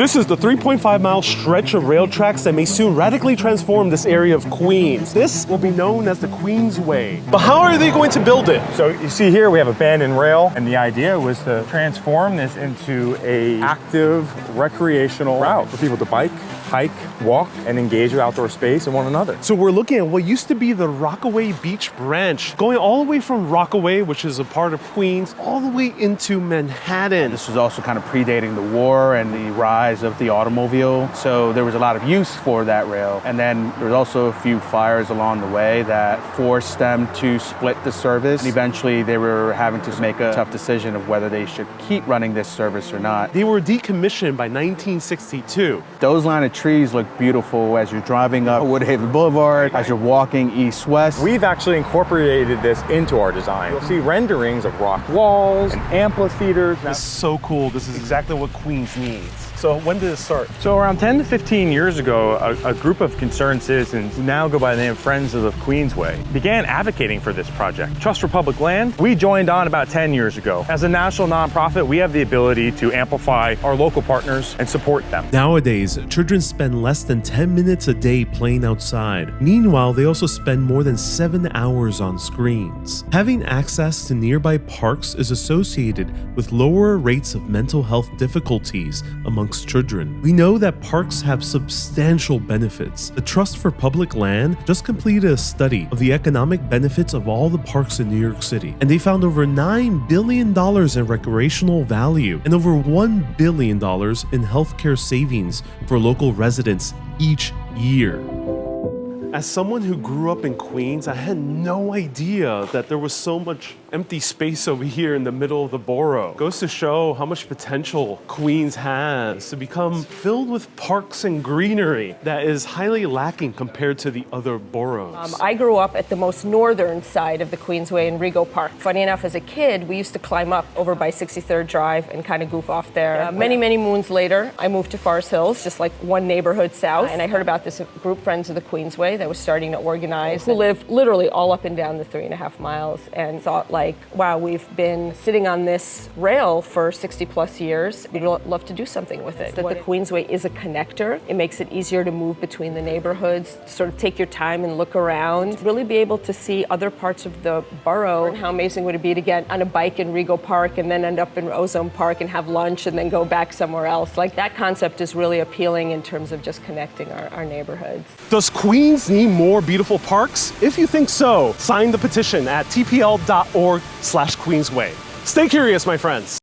This is the 3.5-mile stretch of rail tracks that may soon radically transform this area of Queens. This will be known as the QueensWay. But how are they going to build it? So you see here we have a band and rail, and the idea was to transform this into a active recreational route for people to bike, hike, walk, and engage with outdoor space and one another. So we're looking at what used to be the Rockaway Beach branch, going all the way from Rockaway, which is a part of Queens, all the way into Manhattan. This was also kind of predating the war and the rise of the automobile, so there was a lot of use for that rail. And then there was also a few fires along the way that forced them to split the service. And eventually they were having to make a tough decision of whether they should keep running this service or not. They were decommissioned by 1962. Those line of trees look beautiful as you're driving up Woodhaven Boulevard, as you're walking east-west. We've actually incorporated this into our design. You'll see renderings of rock walls and amphitheaters. This is so cool. This is exactly what Queens needs. So when did it start? So around 10 to 15 years ago, a group of concerned citizens who now go by the name Friends of the QueensWay began advocating for this project. Trust for Public Land, we joined on about 10 years ago. As a national nonprofit, we have the ability to amplify our local partners and support them. Nowadays, children spend less than 10 minutes a day playing outside. Meanwhile, they also spend more than 7 hours on screens. Having access to nearby parks is associated with lower rates of mental health difficulties among children. We know that parks have substantial benefits. The Trust for Public Land just completed a study of the economic benefits of all the parks in New York City, and they found over $9 billion in recreational value and over $1 billion in healthcare savings for local residents each year. As someone who grew up in Queens, I had no idea that there was so much empty space over here in the middle of the borough. Goes to show how much potential Queens has to become filled with parks and greenery that is highly lacking compared to the other boroughs. I grew up at the most northern side of the Queensway in Rego Park. Funny enough, as a kid, we used to climb up over by 63rd Drive and kind of goof off there. Many, many moons later, I moved to Forest Hills, just like one neighborhood south, and I heard about this group, Friends of the Queensway, that was starting to organize, who live literally all up and down the 3.5 miles, and thought like, wow, we've been sitting on this rail for 60 plus years. We'd love to do something with it. That the Queensway is a connector. It makes it easier to move between the neighborhoods, sort of take your time and look around, really be able to see other parts of the borough. And how amazing would it be to get on a bike in Rego Park and then end up in Ozone Park and have lunch and then go back somewhere else. Like, that concept is really appealing in terms of just connecting our neighborhoods. Does Queens need more beautiful parks? If you think so, sign the petition at tpl.org/Queensway. Stay curious, my friends.